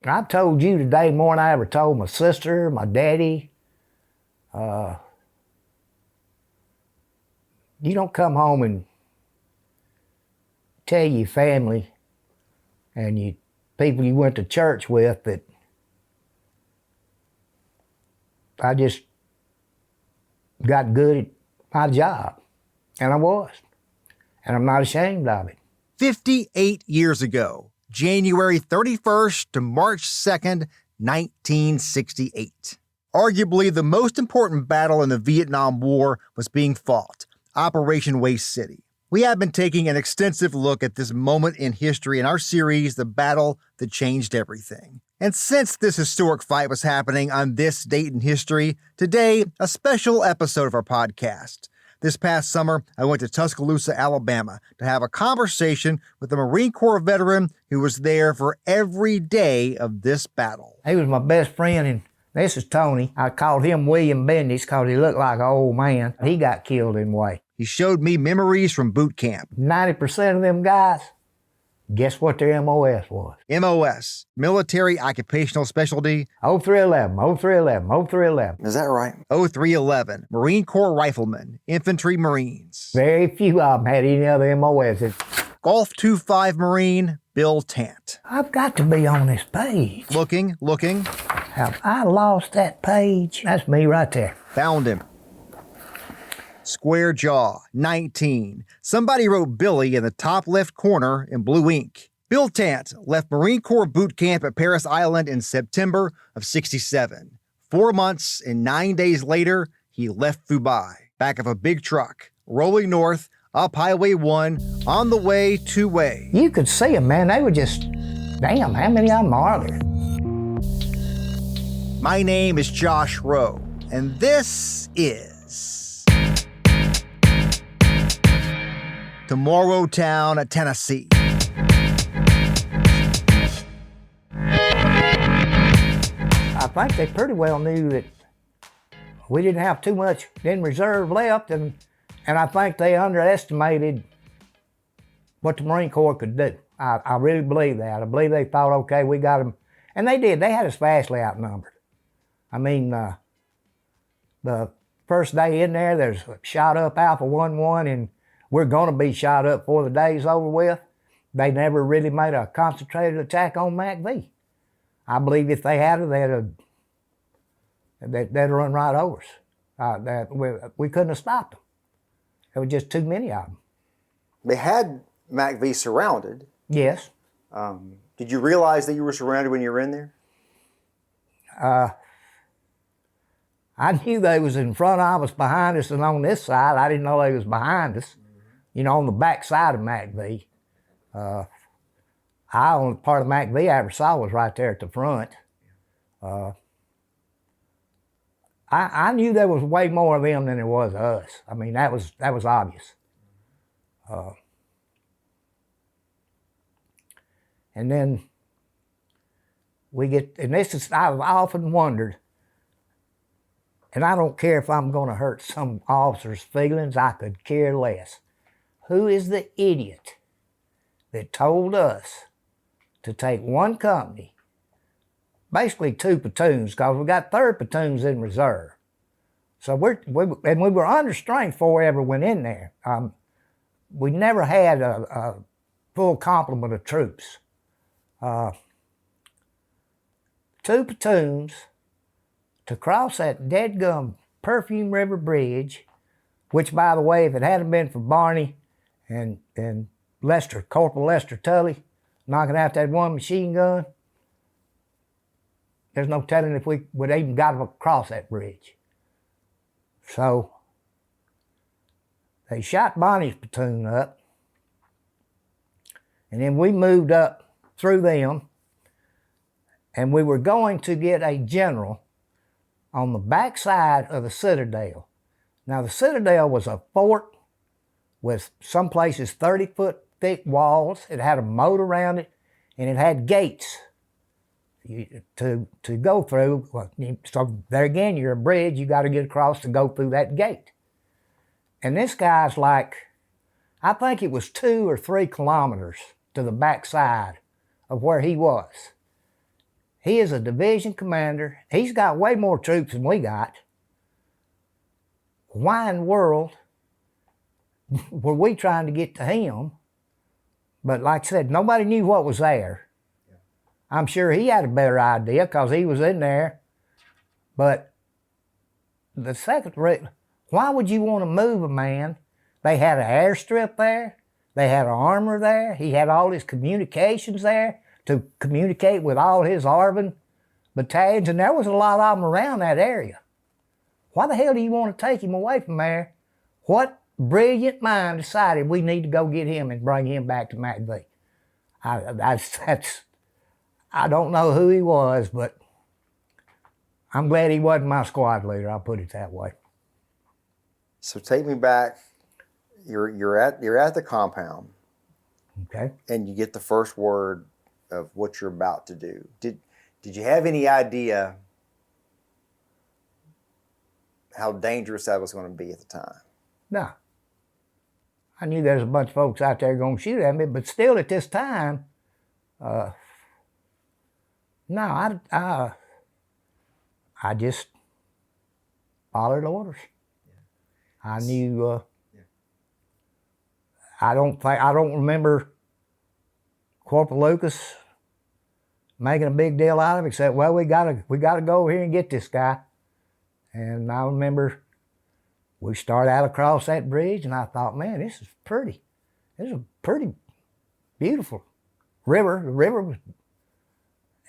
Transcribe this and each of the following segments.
I told you today more than I ever told my sister, my daddy. You don't come home and tell your family and you people you went to church with that I just got good at my job. And I was. And I'm not ashamed of it. 58 years ago, January 31st to March 2nd, 1968. Arguably the most important battle in the Vietnam War was being fought, Operation Waste City. We have been taking an extensive look at this moment in history in our series, The Battle That Changed Everything. And since this historic fight was happening on this date in history, today, a special episode of our podcast. This past summer, I went to Tuscaloosa, Alabama, to have a conversation with a Marine Corps veteran who was there for every day of this battle. He was my best friend, and this is Tony. I called him William Bendis because he looked like an old man. He got killed in the way. He showed me memories from boot camp. 90% of them guys, guess what their MOS was? MOS, Military Occupational Specialty. 0311, 0311, 0311. Is that right? 0311, Marine Corps Riflemen, Infantry Marines. Very few of them had any other MOS. Golf 25 Marine, Bill Tant. I've got to be on this page. Looking. Have I lost that page? That's me right there. Found him. Square jaw, 19. Somebody wrote Billy in the top left corner in blue ink. Bill Tant left Marine Corps boot camp at Parris Island in September of 67. 4 months and 9 days later, he left Fubai, back of a big truck, rolling north, up Highway 1, on the way two-way. You could see them, man. They were just, damn, how many of them are there? My name is Josh Roe, and this is Tomorrowtown, Tennessee. I think they pretty well knew that we didn't have too much in reserve left, and I think they underestimated what the Marine Corps could do. I really believe that. I believe they thought, okay, we got them. And they did. They had us vastly outnumbered. I mean, the first day in there, there's shot up Alpha 1-1, and we're going to be shot up before the day's over with. They never really made a concentrated attack on MACV. I believe if they had it, they'd run right over us. We couldn't have stopped them. There were just too many of them. They had MACV surrounded. Yes. Did you realize that you were surrounded when you were in there? I knew they was in front of us, behind us, and on this side. I didn't know they was behind us. You know, on the back side of MACV. Only part of MACV I ever saw was right there at the front. I knew there was way more of them than there was us. I mean, that was obvious. And then we get, and this is, I've often wondered, and I don't care if I'm going to hurt some officer's feelings, I could care less. Who is the idiot that told us to take one company, basically 2 platoons, because we got 3rd platoons in reserve. So we were understrength before we ever went in there. We never had a full complement of troops. 2 platoons to cross that deadgum Perfume River Bridge, which, by the way, if it hadn't been for Barney and Lester, Corporal Lester Tully, knocking out that one machine gun, there's no telling if we would even got across that bridge. So they shot Barney's platoon up, and then we moved up through them, and we were going to get a general on the back side of the Citadel. Now, the Citadel was a fort with some places 30-foot thick walls. It had a moat around it, and it had gates to go through. So there again, you're a bridge. You got to get across to go through that gate. And this guy's like, I think it was 2 or 3 kilometers to the back side of where he was. He is a division commander. He's got way more troops than we got. Why in the world were we trying to get to him? But like I said, nobody knew what was there. I'm sure he had a better idea because he was in there. But the second, why would you want to move a man? They had an airstrip there. They had an armor there. He had all his communications there to communicate with all his ARVN battalions, and there was a lot of them around that area. Why the hell do you want to take him away from there? What brilliant mind decided we need to go get him and bring him back to McVee? I don't know who he was, but I'm glad he wasn't my squad leader. I'll put it that way. So take me back. You're at the compound. Okay. And you get the first word of what you're about to do. Did you have any idea how dangerous that was going to be at the time? No. I knew there was a bunch of folks out there going to shoot at me, but still at this time, no, I just followed orders. I knew. I don't remember Corporal Lucas making a big deal out of it, except, well, we gotta go over here and get this guy. And I remember we started out across that bridge, and I thought, man, this is pretty. This is a pretty beautiful river. The river was,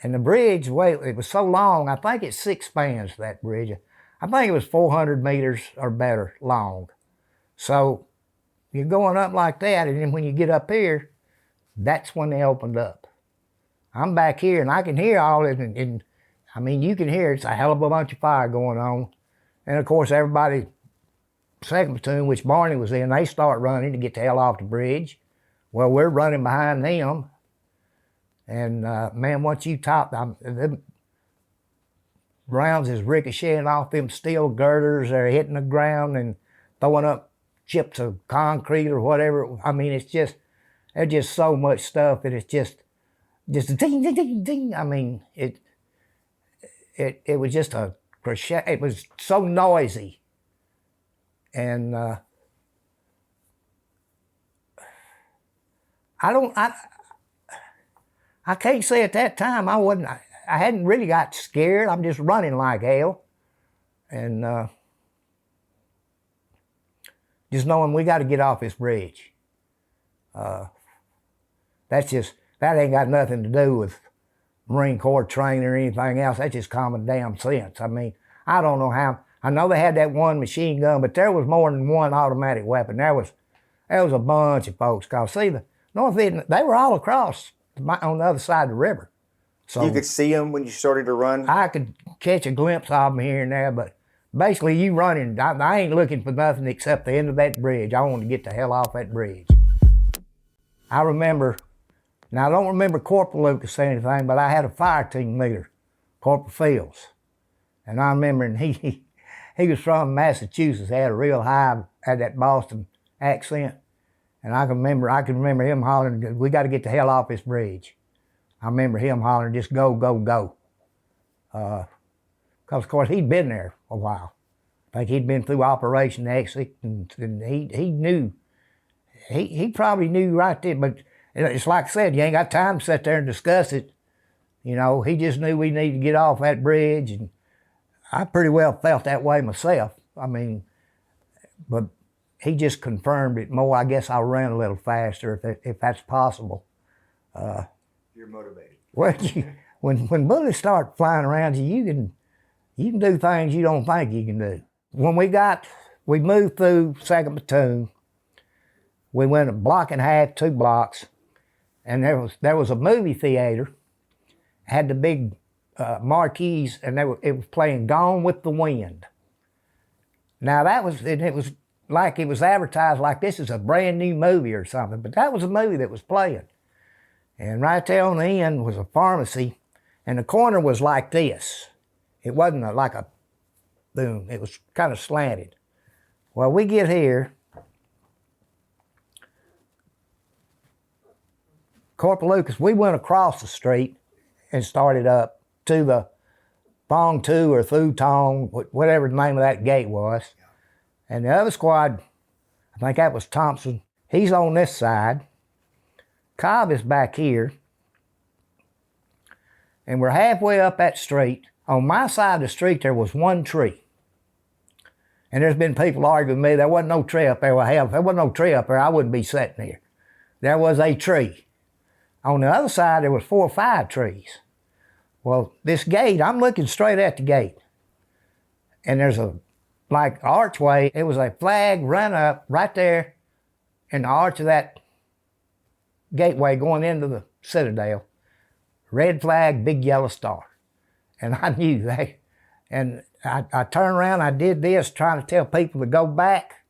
and the bridge, it was so long. I think it's 6 spans, that bridge. I think it was 400 meters or better long. So you're going up like that, and then when you get up here, that's when they opened up. I'm back here, and I can hear all it, and I mean, you can hear it's a hell of a bunch of fire going on. And of course, everybody, 2nd Platoon, which Barney was in, they start running to get the hell off the bridge. Well, we're running behind them. And man, once you top them, rounds is ricocheting off them steel girders. They're hitting the ground and throwing up chips of concrete or whatever. I mean, there's just so much stuff, and it's just ding, ding, ding, ding. I mean, it was just a crochet. It was so noisy. And I can't say at that time I hadn't really got scared. I'm just running like hell. And just knowing we got to get off this bridge. That ain't got nothing to do with Marine Corps training or anything else. That's just common damn sense. I mean, I don't know how. I know they had that one machine gun, but there was more than one automatic weapon. There was a bunch of folks. Cause see, the North Vietnam, they were all across on the other side of the river. So you could see them when you started to run? I could catch a glimpse of them here and there, but basically you running, I ain't looking for nothing except the end of that bridge. I want to get the hell off that bridge. I remember, now I don't remember Corporal Lucas saying anything, but I had a fire team leader, Corporal Fields. And I remember, and he was from Massachusetts, had a real high, had that Boston accent. And I can remember him hollering, we got to get the hell off this bridge. I remember him hollering, just go, go, go. Because, of course, he'd been there a while. I think he'd been through Operation Exit, and he knew. He probably knew right there, but it's like I said, you ain't got time to sit there and discuss it. You know, he just knew we needed to get off that bridge, and I pretty well felt that way myself. I mean, but he just confirmed it more. I guess I ran a little faster if that's possible. You're motivated. Well, when bullets start flying around you, you can do things you don't think you can do. When we moved through 2nd Platoon, we went a block and a half, 2 blocks, and there was a movie theater, had the big marquees, and it was playing Gone with the Wind. Now it was like it was advertised like this is a brand new movie or something, but that was a movie that was playing. And right there on the end was a pharmacy, and the corner was like this. It wasn't like a boom, it was kind of slanted. Well, we get here, Corporal Lucas, we went across the street and started up to the Thong Tu or Thu Tong, whatever the name of that gate was. And the other squad, I think that was Thompson, he's on this side. Cobb is back here. And we're halfway up that street. On my side of the street, there was one tree. And there's been people arguing with me, there wasn't no tree up there. Well, hell, if there wasn't no tree up there, I wouldn't be sitting here. There was a tree. On the other side, there was 4 or 5 trees. Well, this gate, I'm looking straight at the gate. And there's a, like, archway. It was a flag run up right there in the arch of that gateway going into the Citadel. Red flag, big yellow star. And I knew that. And I turned around, I did this, trying to tell people to go back.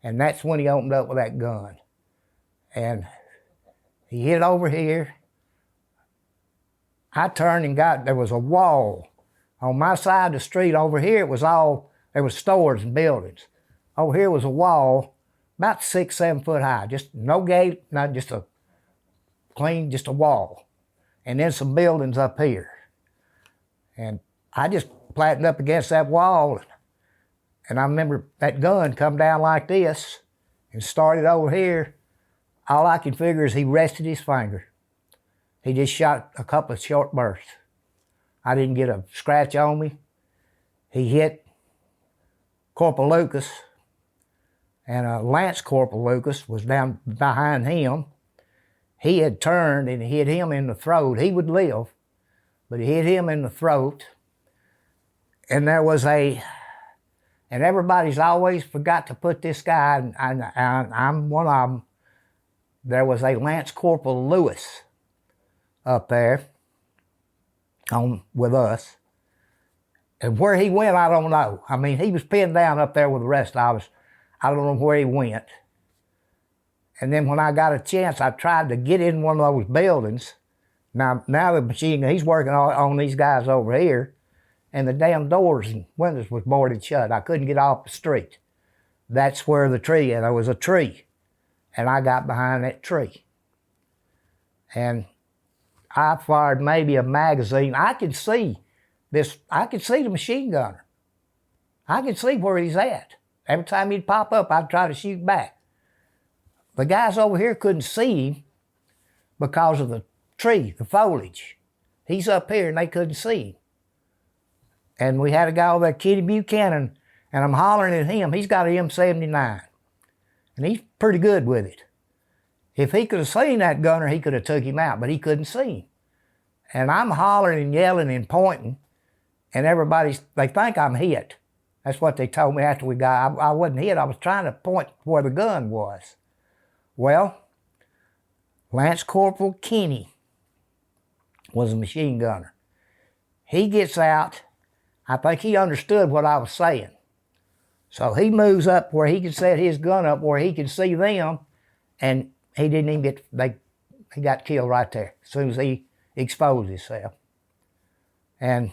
And that's when he opened up with that gun. And he hit over here. I turned and there was a wall. On my side of the street over here, it was all, there was stores and buildings. Over here was a wall, about 6, 7 foot high. Just no gate, not just a clean, just a wall. And then some buildings up here. And I just flattened up against that wall. And I remember that gun come down like this and started over here. All I can figure is he rested his finger. He just shot a couple of short bursts. I didn't get a scratch on me. He hit Corporal Lucas, and Lance Corporal Lucas was down behind him. He had turned and hit him in the throat. He would live, but he hit him in the throat. And there was and everybody's always forgot to put this guy, and I'm one of them. There was a Lance Corporal Lewis up there with us. And where he went, I don't know. I mean, he was pinned down up there with the rest of us. I don't know where he went. And then when I got a chance, I tried to get in one of those buildings. Now the machine gun, he's working on these guys over here, and the damn doors and windows was boarded shut. I couldn't get off the street. That's where the tree, and there was a tree. And I got behind that tree. And I fired maybe a magazine. I could see the machine gunner. I could see where he's at. Every time he'd pop up, I'd try to shoot back. The guys over here couldn't see him because of the tree, the foliage. He's up here and they couldn't see him. And we had a guy over there, Kitty Buchanan, and I'm hollering at him. He's got an M79. And he's pretty good with it. If he could have seen that gunner, he could have took him out, but he couldn't see him. And I'm hollering and yelling and pointing, and they think I'm hit. That's what they told me after we got, I wasn't hit. I was trying to point where the gun was. Well, Lance Corporal Kinney was a machine gunner. He gets out. I think he understood what I was saying. So he moves up where he can set his gun up where he can see them, and he didn't even he got killed right there as soon as he exposed himself. And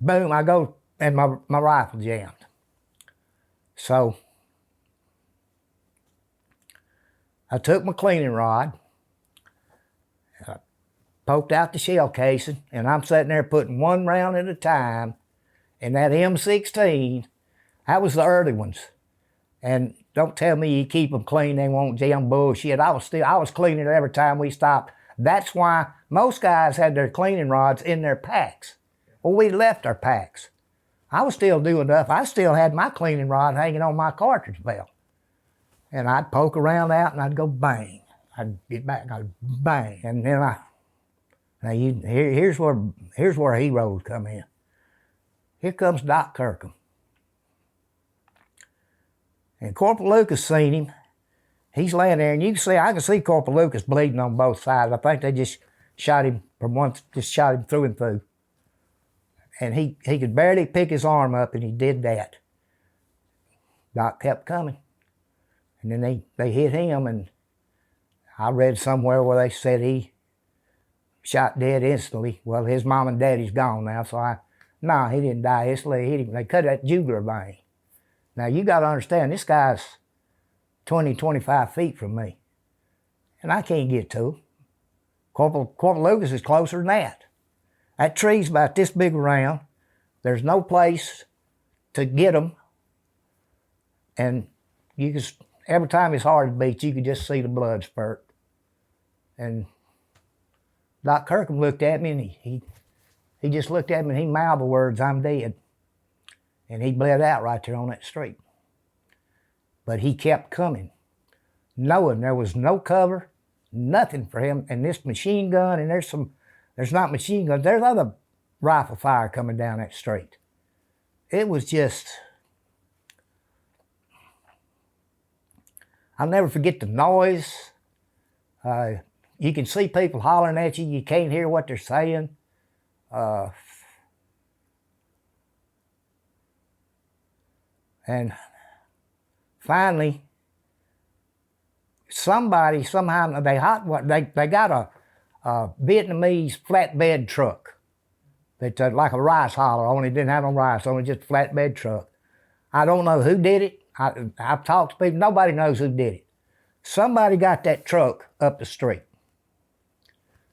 boom, I go, and my rifle jammed. So I took my cleaning rod, poked out the shell casing, and I'm sitting there putting one round at a time. And that M16, that was the early ones. And don't tell me you keep them clean, they won't jam bullshit. I was cleaning it every time we stopped. That's why most guys had their cleaning rods in their packs. Well, we left our packs. I was still doing enough. I still had my cleaning rod hanging on my cartridge belt. And I'd poke around out and I'd go bang. I'd get back and I'd bang. And then here's where heroes come in. Here comes Doc Kirkham. And Corporal Lucas seen him. He's laying there, and I can see Corporal Lucas bleeding on both sides. I think they just shot him through and through. And he could barely pick his arm up, and he did that. Doc kept coming. And then they hit him, and I read somewhere where they said he shot dead instantly. Well, his mom and daddy's gone now, so no, he didn't die instantly. They hit him. They cut that jugular vein. Now, you got to understand, this guy's 20, 25 feet from me, and I can't get to him. Of Corporal Lucas is closer than that. That tree's about this big around. There's no place to get them. And you can, every time his heart beats, you could just see the blood spurt. And Doc Kirkham looked at me, and he just looked at me and he mouthed the words, "I'm dead." And he bled out right there on that street. But he kept coming, knowing there was no cover, nothing for him. And this machine gun, and there's not machine guns, there's other rifle fire coming down that street. It was just, I'll never forget the noise. You can see people hollering at you. You can't hear what they're saying. And finally, somebody somehow they got a Vietnamese flatbed truck that like a rice hauler, only didn't have no rice, only just a flatbed truck. I don't know who did it. I've talked to people. Nobody knows who did it. Somebody got that truck up the street.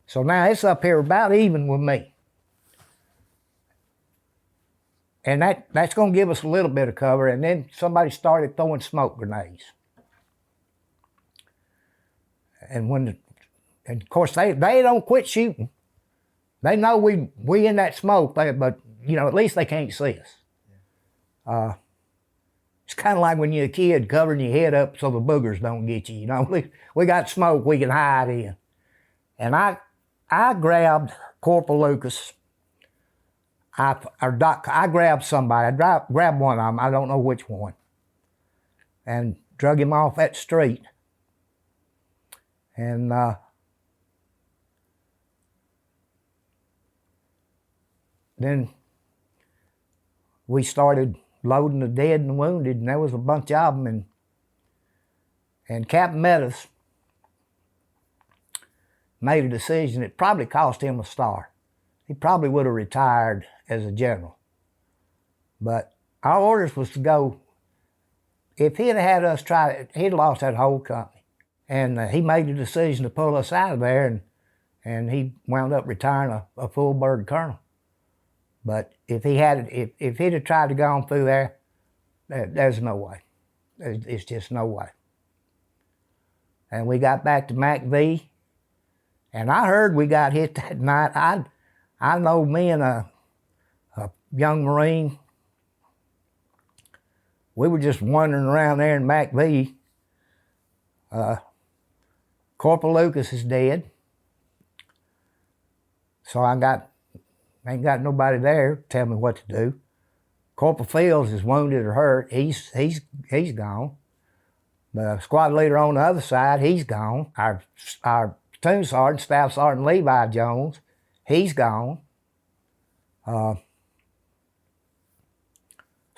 So now it's up here about even with me. And that's going to give us a little bit of cover. And then somebody started throwing smoke grenades. And and of course they don't quit shooting. They know we in that smoke, but you know, at least they can't see us. It's kind of like when you're a kid covering your head up so the boogers don't get you. You know, we got smoke we can hide in. And I grabbed Corporal Lucas. I grabbed somebody. I grabbed one of them. I don't know which one. And drug him off that street. And then we started loading the dead and the wounded, and there was a bunch of them. And Captain Meadows made a decision. It probably cost him a star. He probably would have retired as a general. But our orders was to go, if he'd had us try it, he'd lost that whole company. And he made the decision to pull us out of there, and he wound up retiring a full bird colonel. But if he'd have tried to go on through there, there's no way. It's just no way. And we got back to McV, and I heard we got hit that night. I know me and a young Marine, we were just wandering around there in McV. Corporal Lucas is dead. So ain't got nobody there to tell me what to do. Corporal Fields is wounded or hurt. He's gone. The squad leader on the other side, he's gone. Our platoon sergeant, Staff Sergeant Levi Jones, he's gone. So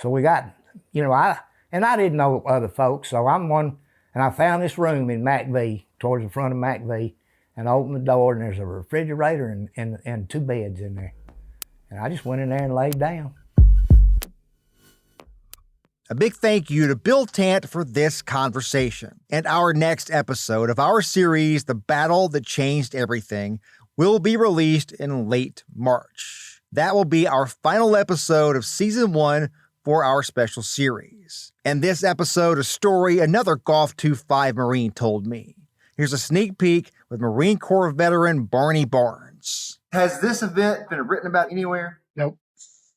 we got, you know, I didn't know other folks, so I'm one, and I found this room in McV, towards the front of McV, and I opened the door, and there's a refrigerator and two beds in there. And I just went in there and laid down. A big thank you to Bill Tant for this conversation. And our next episode of our series, The Battle That Changed Everything, will be released in late March. That will be our final episode of Season 1 for our special series. And this episode, a story another Golf 2-5 Marine told me. Here's a sneak peek with Marine Corps veteran Barney Barnes. Has this event been written about anywhere? Nope.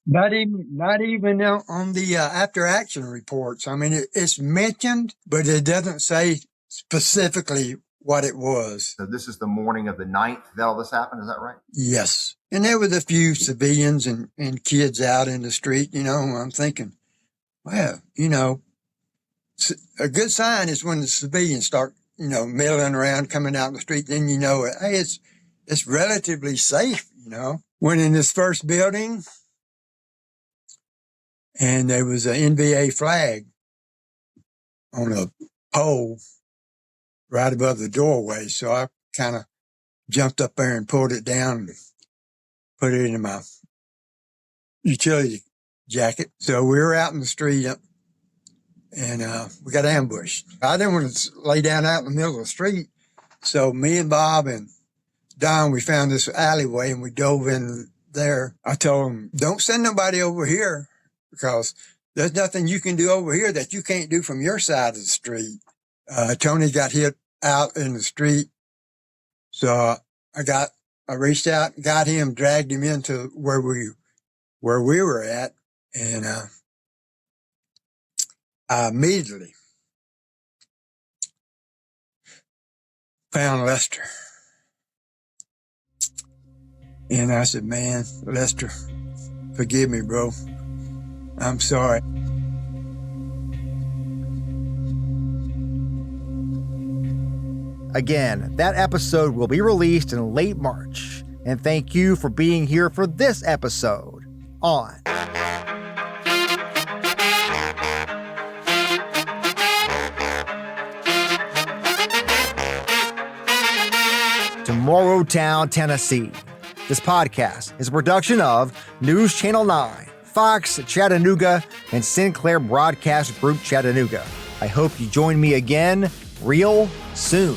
Not even on the after action reports. I mean, it's mentioned, but it doesn't say specifically what it was. So this is the morning of the 9th that all this happened, is that right? Yes. And there was a few civilians and kids out in the street, you know. I'm thinking, well, you know, a good sign is when the civilians start, you know, milling around, coming out in the street, then you know, hey, it's relatively safe, you know. Went in this first building, and there was an NVA flag on a pole right above the doorway. So I kind of jumped up there and pulled it down and put it in my utility jacket. So we were out in the street, and we got ambushed. I didn't want to lay down out in the middle of the street. So me and Bob and dawn, we found this alleyway and we dove in there. I told him, don't send nobody over here because there's nothing you can do over here that you can't do from your side of the street. Tony got hit out in the street. So I reached out, got him, dragged him into where we were at. And I immediately found Lester. And I said, man, Lester, forgive me, bro. I'm sorry. Again, that episode will be released in late March. And thank you for being here for this episode on Tomorrowtown, Tennessee. This podcast is a production of News Channel 9, Fox Chattanooga, and Sinclair Broadcast Group Chattanooga. I hope you join me again real soon.